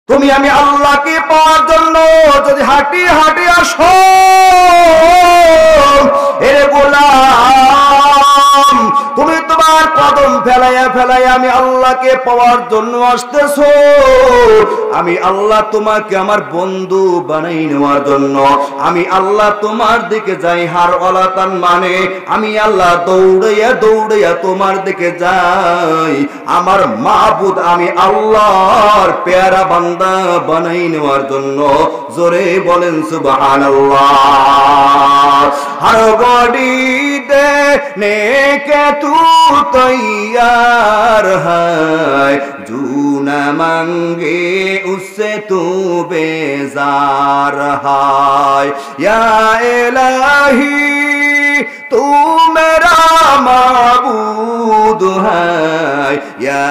তুমি আমি আল্লাহকে পাওয়ার জন্য যদি হাঁটি হাঁটি আসো, এরে গোলাম তুমি তোমার কদম ফেলাইয়া ফেলাইয়া আমি আল্লাহকে পাওয়ার জন্য আসতেছো, আমি আল্লাহ তোমাকে আমার বন্ধু বানাই নেওয়ার জন্য আমি আল্লাহ তোমার দিকে যাই। হার অলাতান মানে আমি আল্লাহ দৌড়াইয়া দৌড়াইয়া তোমার দিকে যাই। আমার মাবুদ আমি আল্লাহর পেয়ারা বান্দা বানাই নেওয়ার জন্য। জোরে বলেন সুবহানাল্লাহ। हर गाड़ी देने के तू तैयार है, जो न मांगे उससे तू बेजार है। या इलाही तू मेरा माबूद है, या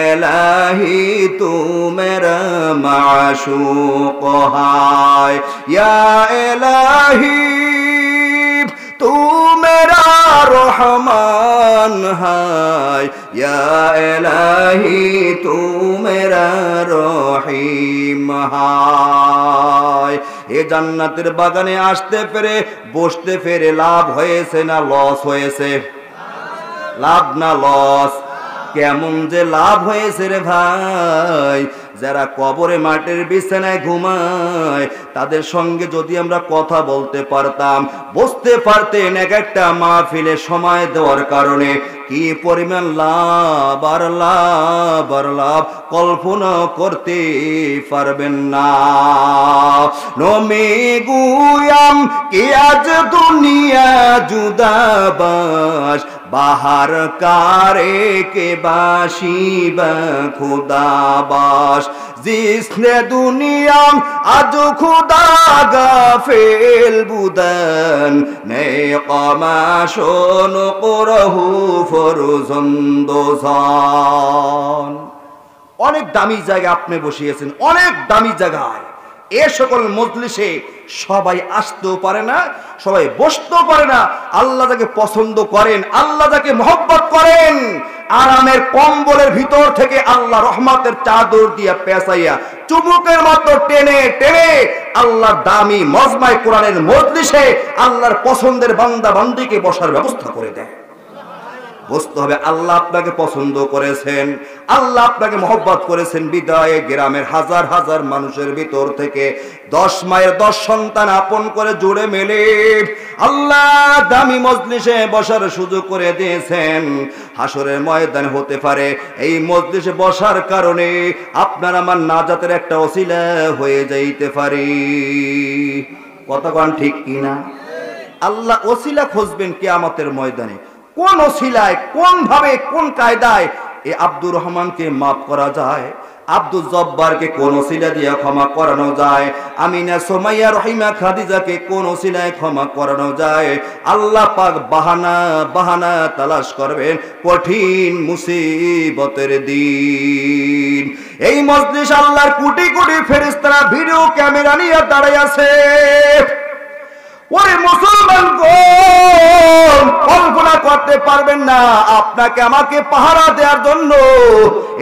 इलाही तू मेरा माशूक है। या इलाही तू मेरा रहमान है, या इलाही तू मेरा रहीम है। ए জান্নাতের বাগানে আসতে পেরে বসতে পেরে লাভ হয়েছে না লস হয়েছে? লাভ না লস? কেমন যে লাভ হয়েছে রে ভাই। যারা কবরে মাটির বিছানায় ঘুমায় তাদের সঙ্গে যদি আমরা কথা বলতে পারতাম, বুঝতে পারতেন এক একটা মাহফিলে সময় দেওয়ার কারণে কি পরিমাণ লাভ আর লাভ আর লাভ কল্পনা করতে পারবেন না। নমে গুয়াম কি আজ দুনিয়া জুদাবাস, বাহার কারে কে বাসি বা খুদাবাস। जिसने दुनिया आज खुदा गाफिल बुदन ने कमाशोन करहु फरजंदोजान। অনেক দামি জায়গা আপনি বসিয়েছেন, অনেক দামি জায়গায়। এ সকল মজলিসে সবাই আসতেও পারে না, সবাই বসতেও পারে না। আল্লাহ যাকে পছন্দ করেন, আল্লাহ যাকে মহব্বত করেন, আরামের কম্বলের ভিতর থেকে আল্লাহ রহমতের চাদর দিয়া পেঁচাইয়া চুমুকের মতো টেনে টেনে আল্লাহ দামি মজমায়ে কোরআনের মজলিসে আল্লাহর পছন্দের বান্দা বান্দিকে বসার ব্যবস্থা করে দেয়। বুঝতে হবে আল্লাহ আপনাকে পছন্দ করেছেন, আল্লাহ আপনাকে মহব্বত করেছেন। বিদায় গ্রামের হাজার হাজার মানুষের ভিতর থেকে 10 মায়ের 10 সন্তান আপন করে জুড়ে মেলে আল্লাহ দামি মজলিসে বসার সুযোগ করে দিয়েছেন। হাসরের ময়দানে হতে পারে এই মজলিসে বসার কারণে আপনার আমার নাজাতের একটা ওসিলা হয়ে যাইতে পারে। কতক্ষণ ঠিক কিনা? আল্লাহ ওসিলা খুঁজবেন কিয়ামতের ময়দানে। কোন ওসিলায়, কোন ভাবে, কোন কায়দায় এই আব্দুর রহমানকে মাফ করা যায়, আব্দুল জব্বারকে কোন ওসিলা দিয়ে ক্ষমা করানো যায়, আমিনা সুমাইয়া রহিমা খাদিজাকে কোন ওসিলায় ক্ষমা করানো যায়। আল্লাহ পাক বাহানা বাহানা তালাশ করবেন কঠিন মুসিবতের দিন। এই মজলিস আল্লাহর কোটি কোটি ফেরেশতারা ভিডিও ক্যামেরা নিয়ে দাঁড়ায় আছে। ওরে মুসলমান গো, কল্পনা করতে পারবেন না আপনাকে আমাকে পাহারা দেওয়ার জন্য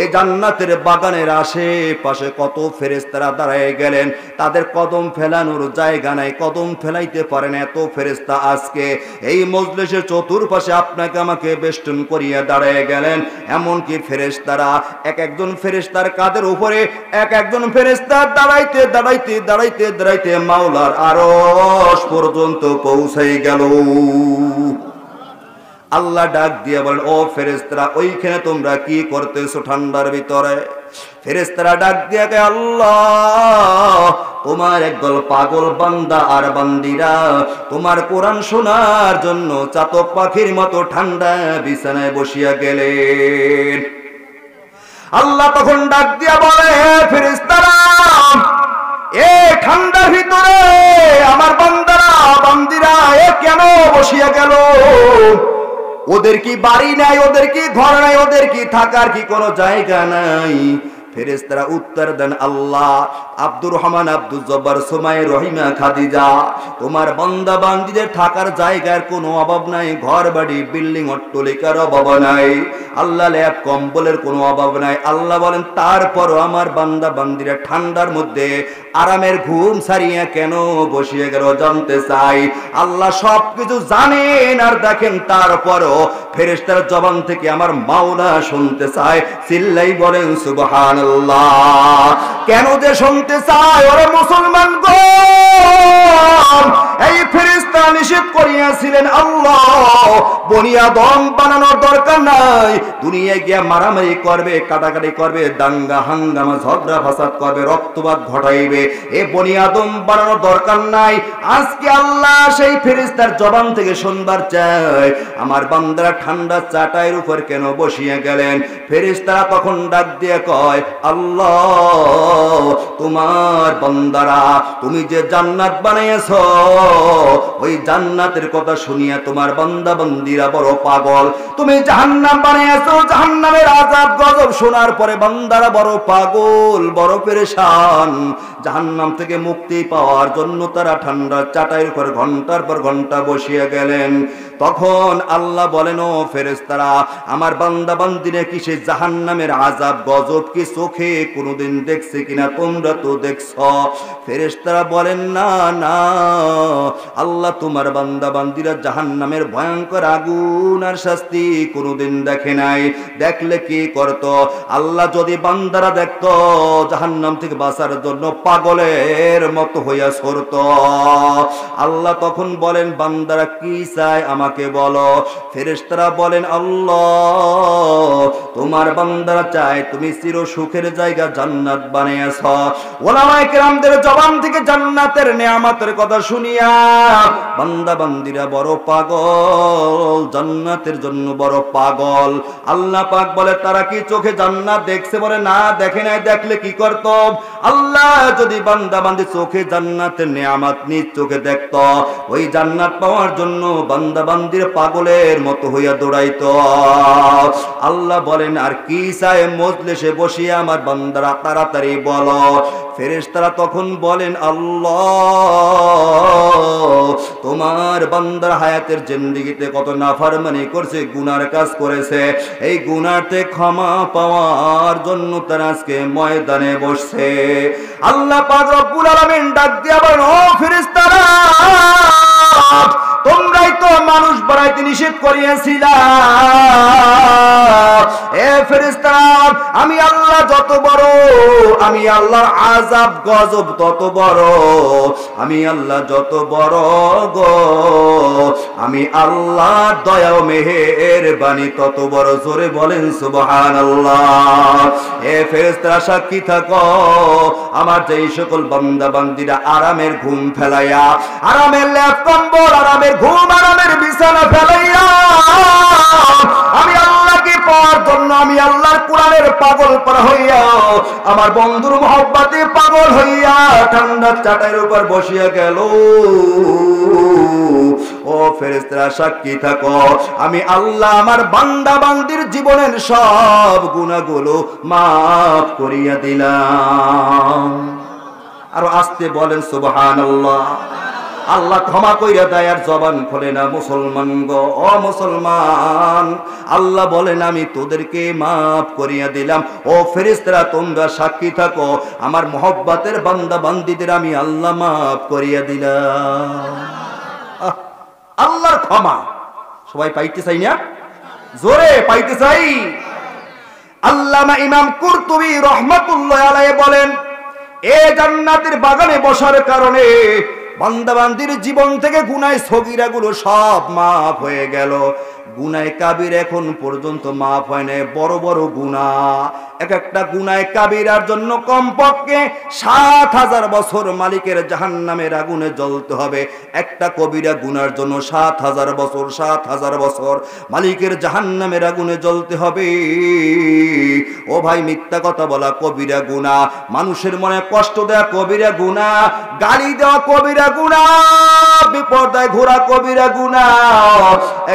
এই জান্নাতের বাগানের আশেপাশে কত ফেরেশতারা দাঁড়ায় গেলেন। তাদের কদম ফেলানোর জায়গা নাই, কদম ফেলাইতে পারেন এত ফেরেশতা আজকে এই মজলিসের চতুর্পাশে আপনাকে আমাকে বেষ্টন করিয়া দাঁড়ায় গেলেন। এমনকি ফেরেশতারা এক একজন ফেরেশতার কাঁধের উপরে এক একজন ফেরেশতা দাঁড়াইতে দাঁড়াইতে দাঁড়াইতে দাঁড়াইতে মাওলার আরশ পর্যন্ত পৌঁছাই গেল। আল্লাহ ডাক দিয়ে বলেন, ও ফেরেশতারা ওইখানে তোমরা কি করতেছো ঠান্ডার ভিতরে? ফেরেশতারা ডাক দিয়ে কে আল্লাহ, তোমার একদল পাগল বান্দা আর বান্দিরা তোমার কোরআন শোনার জন্য চাতক পাখির মতো ঠান্ডা বিছানায় বসিয়া গেলেন। আল্লাহ তখন ডাক দিয়া বলে, ফেরেশতারা এ ঠান্ডার ভিতরে আমার বান্দারা বান্দিরা এ কেন বসিয়া গেল? ওদের কি বাড়ি নাই, ওদের কি ঘর নাই, ওদের কি থাকার কি কোনো জায়গা নাই? ফেরেশতারা উত্তর দেন, আল্লাহ, আব্দুর রহমান, আব্দুল জব্বার, সুমাইয়া, রহিমা, খাদিজা, তোমার বান্দা বান্দীদের থাকার জায়গার কোনো অভাব নাই, ঘর বাড়ি বিল্ডিং অট্টালিকার অভাব নাই, আল্লাহ ল্যাব কম্বলের কোনো অভাব নাই। আল্লাহ বলেন, তারপরও আমার বান্দা বান্দীরা ঠান্ডার মধ্যে আরামের ঘুম সারিয়া কেন বসিয়ে গেল জানতে চাই। আল্লাহ সবকিছু জানেন আর দেখেন, তারপরও ফেরেশতার জবান থেকে আমার মাওলা শুনতে চায়। চিল্লাই বলেন সুবহানাল্লাহ। কেন যে শুনতে চায়? ওরে মুসলমান গো, এই ফেরেশতা নিষেধ করিয়াছিলেন, আল্লাহ বনি আদম বানানোর দরকার নাই, দুনিয়ায় গিয়া মারামারি করবে, কাটাকাটি করবে, দাঙ্গা হাঙ্গামা ঝগড়া ফাসাদ করবে, রক্তপাত ঘটাইবে, এ বনি আদম বানানোর দরকার নাই। আজকে আল্লাহ সেই ফেরেশতার জবান থেকে শুনবার চায়, আমার বান্দারা ঠান্ডা চাটাইয়ের উপর কেন বসিয়ে গেলেন? ফেরেশতারা তখন ডাক দিয়ে কয়, আল্লাহ, তোমার বান্দারা তুমি যে জান্নাত বানাইছো, ওই জান্নাতের কথা শুনিয়া তোমার বান্দা বান্দীরা বড় পাগল। তুমি জাহান্নাম বানাইছো, জাহান্নামের আযাব গজব শোনার পরে বান্দারা বড় পাগল, বড় পেরেশান। জাহান্নাম থেকে মুক্তি পাওয়ার জন্য তারা ঠান্ডা চাটাইয়ের উপর ঘন্টার পর ঘন্টা বসিয়ে গেলেন। তখন আল্লাহ বলেন, ও ফেরেশতারা, আমার বান্দা বান্দীরা কি সে জাহান্নামের আযাব গজব কি চোখে কোনোদিন দেখছে কিনা? তোমরা তো দেখছো। ফেরেশতারা বলেন, না না আল্লাহ, তোমার বান্দা বান্দীরা জাহান্নামের ভয়ঙ্কর আগুন আর শাস্তি কোনোদিন দেখে নাই। দেখলে কি করত? আল্লাহ যদি বান্দারা দেখতো, জাহান্নাম থেকে বাঁচার জন্য পাগলের মতো হইয়া সরত। আল্লাহ তখন বলেন, বান্দারা কি চায় আমাকে বলো। ফেরেশতারা বলেন, আল্লাহ, তোমার বান্দারা চায় তুমি চির সুখের জায়গা জান্নাত বানিয়েছ। ওলামায়ে কেরামদের জবান থেকে জান্নাতের নেয়ামতের কথা শুনিয়া বান্দা বান্দীরা বড় পাগল, জান্নাতের জন্য বড় পাগল। আল্লাহ পাক বলে, তারা কি চোখে জান্নাত দেখছে? বলে, না দেখে নাই। দেখলে কি করত? আল্লাহ যদি বান্দা বান্দী চোখে জান্নাতের নেয়ামত নিজ চোখে দেখত, ওই জান্নাত পাওয়ার জন্য বান্দা বান্দীর পাগলের মতো হইয়া দৌড়াইতো। আল্লাহ বলেন, আর কি চায় মজলিসে বসিয়ে আমার বান্দারা তাড়াতাড়ি বলো। ফেরেশতারা তখন বলেন, আল্লাহ, তোমার বান্দার হায়াতের জিন্দেগিতে কত নাফরমানি করছে, গুনার কাজ করেছে, এই গুনারতে ক্ষমা পাওয়ার জন্য তারা আজকে ময়দানে বসছে। আল্লাহ পাক রব্বুল আলামিন ডাক দিয়া বলেন, ও ফেরেশতারা, তোমরাই তো মানুষ বানাইতে নিষেধ করিয়াছিলা। এ ফেরেশতারা, আমি আল্লাহ যত বড়, আমি আল্লাহর আযাব গজব তত বড়, আমি আল্লাহ যত বড় গো, আমি আল্লাহ দয়া ও মেহেরবানি তত বড়। জোরে বলেন সুবহানাল্লাহ। এ ফেরেশতারা সাক্ষী থাকো, আমার যেই সকল বান্দা বান্দীরা আরামের ঘুম ফেলাইয়া, আরামের লেপ কম্বল, আরামের ঘুম, আরামের বিছানা ফেলাইয়া আমি আল্লাহকে পাওয়ার জন্য, আমি আল্লাহর কোরআনের পাগল পারা হইয়া, আমার বন্ধুর মহব্বতে পাগল হইয়া ঠান্ডা চাটাইয়ের উপর বসিয়া গেল, ও ফেরেশতারা সাক্ষী থাকো, আমি আল্লাহ আমার বান্দা বান্দির জীবনের সব গুনাহগুলো মাফ করিয়া দিলাম। আরো আস্তে বলেন সুবহানাল্লাহ। আল্লাহ ক্ষমা কইরা দেয় আর জবান খোলে না। মুসলমান গো, ও মুসলমান, আল্লাহ বলেন, আমি তোদেরকে মাফ করিয়া দিলাম। ও ফেরেশতারা, তোমরা সাক্ষী থাকো, আমার মহব্বতের বান্দা বান্দীদের আমি আল্লাহ মাফ করিয়া দিলাম। আল্লাহর ক্ষমা সবাই পাইতে চাই না? জোরে পাইতে চাই। আল্লামা ইমাম কুরতুবী রাহমাতুল্লাহ আলাইহি বলেন, এ জান্নাতের বাগানে বসার কারণে বান্দা বান্দির জীবন থেকে গুনাহ সগীরা গুলো সব মাফ হয়ে গেল। গুনাহ কাবির এখন পর্যন্ত মাফ হয় না। বড় বড় গুনাহ, এক একটা গুনাহ কাবিরার জন্য কমপক্ষে ৭০০০ বছর মালিকের জাহান্নামের আগুনে জ্বলতে হবে। একটা কবিরা গুনার জন্য ৭০০০ বছর, ৭০০০ বছর মালিকের জাহান্নামের আগুনে জ্বলতে হবে। ও ভাই, মিথ্যা কথা বলা কবিরা গুনাহ, মানুষের মনে কষ্ট দেওয়া কবিরা গুনাহ, গালি দেওয়া কবিরা গুনাহ, বিপর্দায় ঘোরা কবিরা গুনাহ।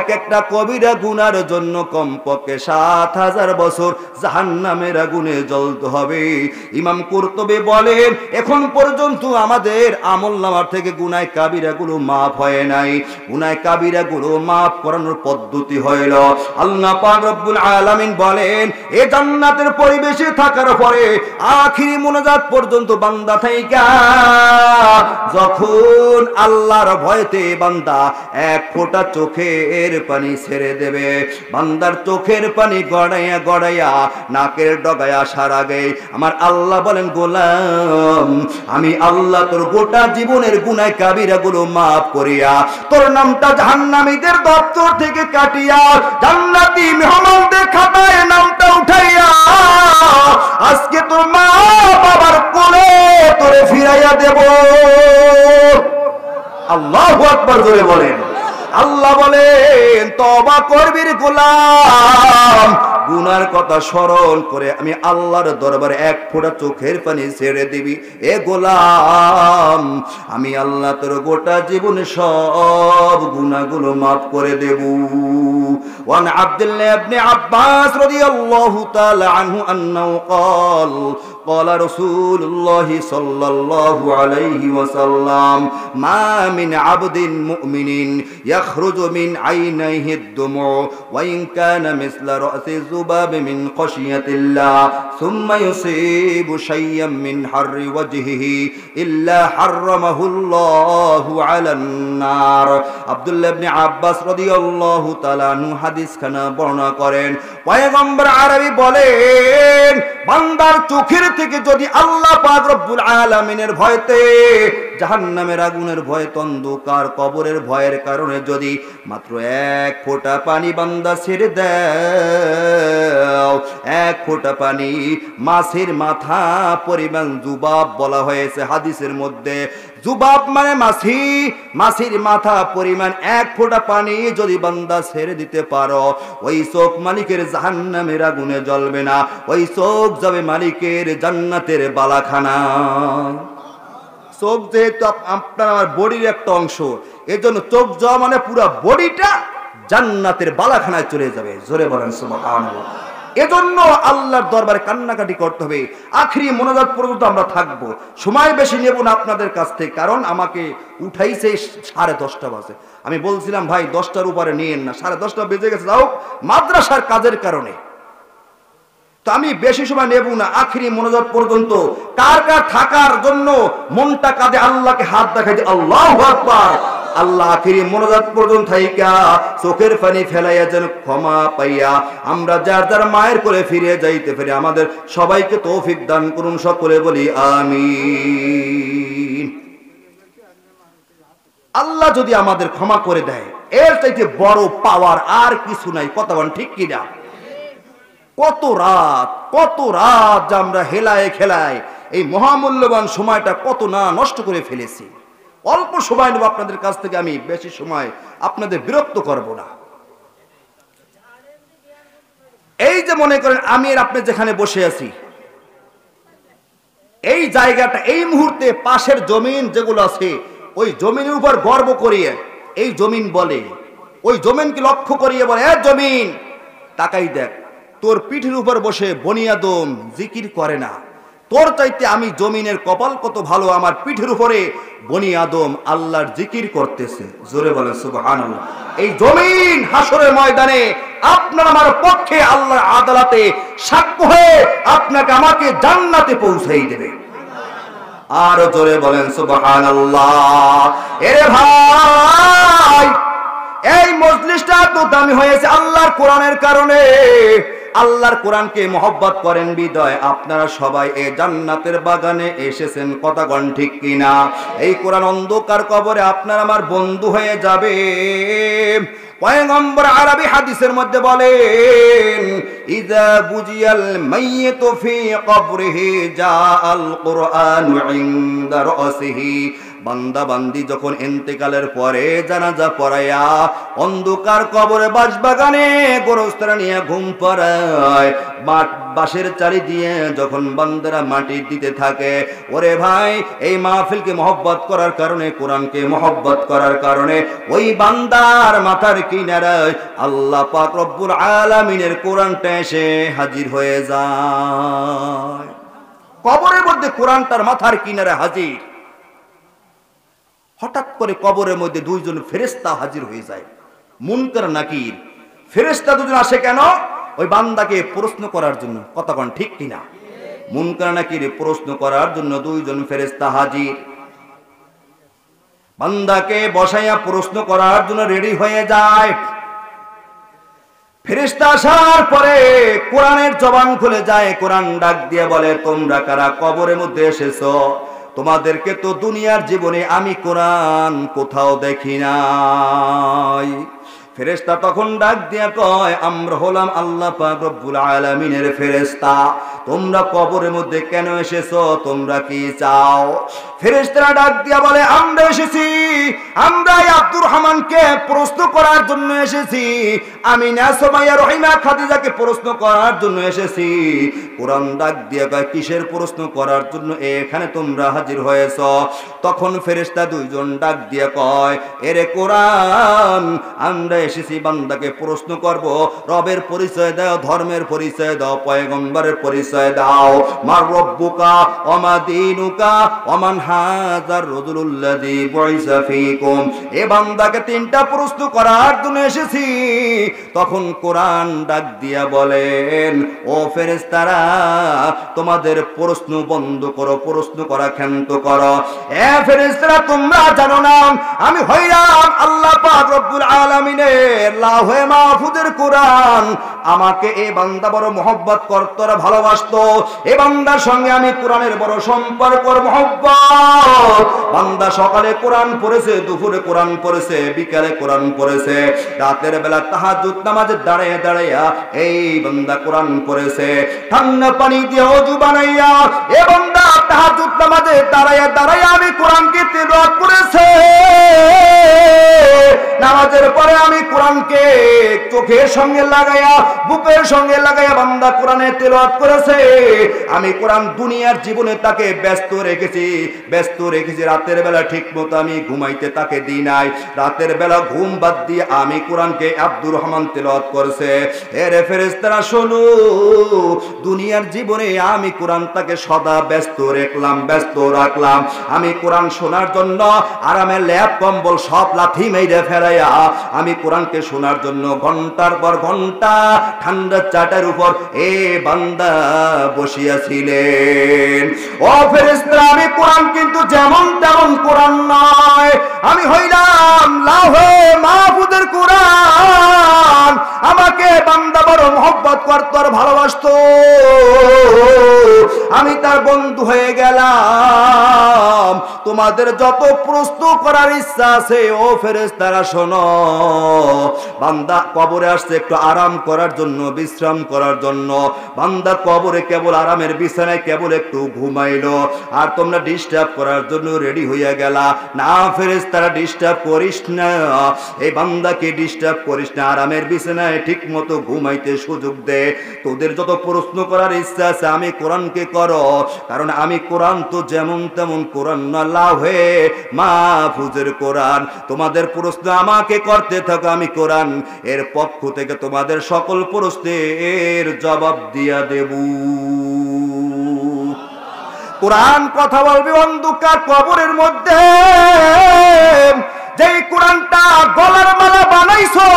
এক একটা কবিরা গুনার জন্য কমপক্ষে ৭০০০ বছর জাহান্নামে জাহান্নামের আগুনে জ্বলতে হবে। ইমাম কুরতুবী বলেন এখন পর্যন্ত আমাদের আমলনামার থেকে গুনাহ কাবিরাগুলো মাফ হয় নাই। গুনাহ কাবিরাগুলো মাফ করানোর পদ্ধতি হইল আল্লাহ পাক রব্বুল আলামিন বলেন এই জান্নাতের পরিবেশে থাকার পরে আখিরি মুনাজাত পর্যন্ত বান্দা থাইকা যখন আল্লাহর ভয়তে বান্দা এক ফোঁটা চোখের পানি ছেড়ে দেবে, বান্দার চোখের পানি গড়াইয়া গড়াইয়া নাকের ডগায় আসার আগে আমার আল্লাহ বলেন গোলাম আমি আল্লাহ তোর গোটা জীবনের গুনাহ কাবিরাগুলো মাফ করিয়া তোর নামটা জাহান্নামীদের দপ্তর থেকে কাটিয়া জান্নাতি মেহমানদের খাতায় নামটা উঠাইয়া আজকে তোর মা বাবার কোলে তোরে ফিরাইয়া দেব। আল্লাহু আকবার জোরে বলেন। আল্লাহ বলেন তওবা করবি রে গোলাম, গুনার কথা স্মরণ করে আমি আল্লাহর দরবারে এক ফোঁটা চোখের পানি ছেড়ে দিবি, এ গোলাম আমি আল্লাহ তোর গোটা জীবনে সব গুনাহগুলো মাফ করে দেব। ওয়ান আব্দুল্লাহ ইবনে আব্বাস রাদিয়াল্লাহু তাআলা আনহু আন্নাহু ক্বাল قال رسول الله صلى الله عليه وسلم ما من عبد مؤمن يخرج من عينيه الدموع وإن كان مثل رأس الذباب من خشية الله ثم يصيب شيئا من حر وجهه إلا حرمه الله على النار। আব্দুল্লাহ ইবনে আব্বাস রাদিয়াল্লাহু তাআলা আনহু হাদিস খানা বর্ণনা করেন পয়গম্বর আরবি বলেন বান্দার চোখের থেকে যদি আল্লাহ পাক রব্বুল আলামিনের ভয়তে জাহান্নামের আগুনের ভয় অন্ধকার কবরের ভয়ের কারণে যদি মাত্র এক ফোঁটা পানি বান্দা ছেড়ে দাও, এক ফোঁটা পানি মাছের মাথা পরিমাণ জুবাব বলা হয়েছে হাদিসের মধ্যে। জুবাব মানে মাছি, মাছির মাথা পরিমাণ এক ফোঁটা পানি যদি বান্দা ছেড়ে দিতে পারো ওই চোখ মালিকের জাহান্নামের আগুনে জ্বলবে না, ওই চোখ যাবে মালিকের জান্নাতের বালাখানা। চোখ যেহেতু আপনার আমার বডির একটা অংশ, এজন্য চোখ যাওয়া মানে পুরো বডিটা জান্নাতের বালাখানায় চলে যাবে। জোরে বলেন সুবহানাল্লাহ। এজন্য আল্লাহর দরবারে কান্নাকাটি করতে হবে। আখিরি মোনাজাত পর্যন্ত আমরা থাকবো, সময় বেশি নেব না আপনাদের কাছ থেকে, কারণ আমাকে উঠাইছে 10:30 বাজে। আমি বলছিলাম ভাই 10টার উপরে নিয়েন না, 10:30 বেজে গেছে, যাও মাদ্রাসার কাজের কারণে তো আমি বেশি সময় নেব না। আখিরি মোনাজাত পর্যন্ত কার কার থাকার জন্য মনটা কাঁদে আল্লাহকে হাত দেখাই দিয়ে আল্লাহু আকবার। আল্লাহ আখিরি মোনাজাত পর্যন্ত থাইকা চোখের পানি ফেলাইয়া যেন ক্ষমা পাইয়া আমরা যার যার মায়ের করে ফিরে যাইতে পারি, আমাদের সবাইকে তৌফিক দান করুন, সকলে বলি আমিন। আল্লাহ যদি আমাদের ক্ষমা করে দেয় এর চাইতে বড় পাওয়ার আর কিছু নাই। কথা বলেন ঠিক কিনা? কত রাত যে আমরা হেলায় খেলায় এই মহামূল্যবান সময়টা কত না নষ্ট করে ফেলেছি। অল্প সময় নেব আপনাদের কাছ থেকে, আমি বেশি সময় আপনাদের বিরক্ত করব না। এই যে মনে করেন আমি আর আপনি যেখানে বসে আছি এই জায়গাটা এই মুহূর্তে পাশের জমিন যেগুলো আছে ওই জমিনের উপর গর্ব করিয়ে এই জমিন বলে, ওই জমিনকে লক্ষ্য করিয়ে বলে এ জমিন তাকাই দেখ, তোর পিঠের উপর বসে বনি আদম জিকির করে না, তোর চাইতে আমি জমিনের কপাল কত ভালো, আমার পিঠের উপরে বনি আদম আল্লাহর জিকির করতেছে। জোরে বলেন সুবহানাল্লাহ। এই জমিন হাসরের ময়দানে আপনার আমার পক্ষে আল্লাহর আদালতে সাক্ষ্য হয়ে আপনাকে আমাকে জান্নাতে পৌঁছাই দেবে। আর জোরে বলেন সুবহানাল্লাহ। এরে ভাই এই মজলিসটা তো দামি হয়েছে আল্লাহর কোরআনের কারণে। আল্লাহর কোরআনকে মহব্বত করেন বিদায় আপনারা সবাই এই জান্নাতের বাগানে এসেছেন। কথা কোন ঠিক কিনা? এই কোরআন অন্ধকার কবরে আপনার আমার বন্ধু হয়ে যাবে। পয়গম্বর আরবি হাদিসের মধ্যে বলেন ইযা বুজিয়াল মাইয়িতু ফি কবরিহি জাআল কুরআনু ইনদা রাসিহি বান্দা বান্দি যখন ইন্তেকালের পরে জানাজা পড়াইয়া অন্ধকার কবরে বাঁশবাগানে গোরস্থানে নিয়ে ঘুম পাড়ায়, বাঁশের চারি দিয়ে যখন বান্দারা মাটি দিতে থাকে, ওরে ভাই এই মাহফিলকে মহব্বত করার কারণে, কোরআনকে মহব্বত করার কারণে ওই বান্দার মাথার কিনারায় আল্লাহ পাক রব্বুল আলামিনের কোরআনটা এসে হাজির হয়ে যায়। কবরের মধ্যে কোরআনটার মাথার কিনারে হাজির। হঠাৎ করে কবরের মধ্যে দুইজন ফেরেশতা হাজির হয়ে যায়, মুনকার নাকির। ফেরেশতা দুজন আসে কেন? ওই বান্দাকে প্রশ্ন করার জন্য। কথা কোন ঠিক কিনা? মুনকার নাকির প্রশ্ন করার জন্য দুইজন ফেরেশতা হাজির। বান্দাকে বসাইয়া প্রশ্ন করার জন্য রেডি হয়ে যায়। ফেরেশতা আসার পরে কোরআনের জবান খুলে যায়, কোরআন ডাক দিয়ে বলে, তোমরা কারা কবরের মধ্যে এসেছো? তোমাদেরকে তো দুনিয়ার জীবনে আমি কোরআন কোথাও দেখি নাই। ফেরেশতা তখন ডাক দিয়া কয়, আমরা হলাম আল্লাহ পাক রব্বুল আলামিনের ফেরেশতা, তোমরা কবরের মধ্যে কেন এসেছো? তোমরা কি চাও? ফেরেশতারা ডাক দিয়া বলে, আমরা এসেছি, আমরা আব্দুর রহমানকে প্রশ্ন করার জন্য এসেছি, আমিনা সুমাইয়া রহিমা খাদিজাকে প্রশ্ন করার জন্য এসেছি। কোরআন ডাক দিয়া কয়, কিসের প্রশ্ন করার জন্য এখানে তোমরা হাজির হয়েছো? তখন ফেরেশতা দুইজন ডাক দিয়া কয়, এরে কোরআন, আমরা এসেছি বান্দাকে প্রশ্ন করব, রবের পরিচয় দাও, ধর্মের পরিচয় দাও, পয়গম্বরের পরিচয় দাও। মার রব্বুকা ওমা দীনুকা ওমান হাযার রাজুলুল্লাযী বুইসা ফীকুম। এ বান্দাকে তিনটা প্রশ্ন করার জন্য এসেছি। তখন কোরআন ডাক দিয়া বলেন, ও ফেরেশতারা, তোমাদের প্রশ্ন বন্ধ করো, প্রশ্ন করা ক্ষান্ত করো। এ ফেরেশতারা, তোমরা জানো না আমি হইলাম আল্লাহ পাক রব্বুল আলামিনের লাওহে মাহফুজের কোরআন। আমাকে এই বান্দা বড় মহব্বত করত, ভালোবাসতো। এই বান্দার সঙ্গে আমি কোরআনের বড় সম্পর্ক, মহব্বত। বান্দা সকালে কোরআন পড়েছে, দুপুরে কোরআন পড়েছে, বিকালে কোরআন পড়েছে, রাতের বেলা তাহাজ্জুদ নামাজে দাঁড়িয়ে দাঁড়িয়ে এই বান্দা কোরআন পড়েছে। ঠান্ডা পানি দিয়ে ওযু বানাইয়া এই বান্দা তাহাজ্জুদ নামাজে দাঁড়িয়ে দাঁড়িয়ে আমি কোরআনকে তিলাওয়াত করেছে। নামাজের পরে আমি কোরআনকে চোখের সঙ্গে লাগাইয়া, বুকের সঙ্গে লাগাইয়া বান্দা কোরআনে তেলাওয়াত করেছে। আমি কোরআন দুনিয়ার জীবনে তাকে ব্যস্ত রেখেছি। রাতের বেলা ঠিক মতো আমি ঘুমাইতে তাকে দিই নাই। রাতের বেলা ঘুম বাদ দিয়ে আমি কোরআনকে আব্দুর রহমান তেলাওয়াত করেছে। এরে ফেরেশতারা শোনো, দুনিয়ার জীবনে আমি কোরআন তাকে সদা ব্যস্ত রাখলাম। আমি কোরআন শোনার জন্য আরামে ল্যাপ কম্বল সব লাথি মেরে ফেলাইয়া আমি কোরআনকে শোনার জন্য ঘন্টার পর ঘন্টা ঠান্ডা চাটার উপর এ বান্দা বসিয়াছিলেন। ও ফেরেশতারা, আমি কোরআন কিন্তু যেমন তেমন কোরআন নয়, আমি হইলাম লাওহে মাহফুজের কোরআন। আমাকে বান্দা বড় মহব্বত করত আর ভালোবাসতো, আমি তার বন্ধু হয়ে গেলাম। তোমাদের যত প্রশ্ন করার ইচ্ছা আছে ও ফেরেশতারা শোনো, বান্দা কবরে আসছে একটু আরাম করার জন্য, বিশ্রাম করার জন্য। বান্দা কবরে কেবল আরামের বিছানায় কেবল একটু ঘুমাইলো, আর তোমরা ডিস্টার্ব করার জন্য রেডি হইয়া গেলা। না ফেরেশতারা, ডিস্টার্ব করিস না, এই বান্দাকে ডিস্টার্ব করিস না, আরামের বিছানায় ঠিক মতো ঘুমাইতে সুযোগ দে। তোদের যত প্রশ্ন করার ইচ্ছা আছে আমি কোরআনকে করো, কারণ আমি কোরআন তো যেমন তেমন কোরআন না, লাওহে মাহফুজের কোরআন। তোমাদের প্রশ্ন আমাকে করতে থাকো, আমি কোরআন এর পক্ষ থেকে তোমাদের সকল প্রশ্নের জবাব দিয়া দেব। কোরআন কথা বলবে অন্ধকার কবরের মধ্যে। যেই কোরআনটা গলার মালা বানাইছো,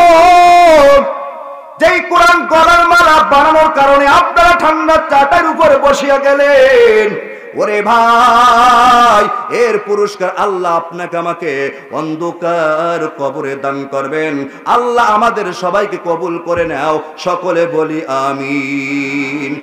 যেই কোরআন গলার মালা বানানোর কারণে আপনারা ঠান্ডা চাটার উপরে বসিয়া গেলেন, ওরে ভাই, এর পুরস্কার আল্লাহ আপনাকে আমাকে অন্ধকার কবরে দান করবেন। আল্লাহ আমাদের সবাইকে কবুল করে নাও, সকলে বলি আমিন।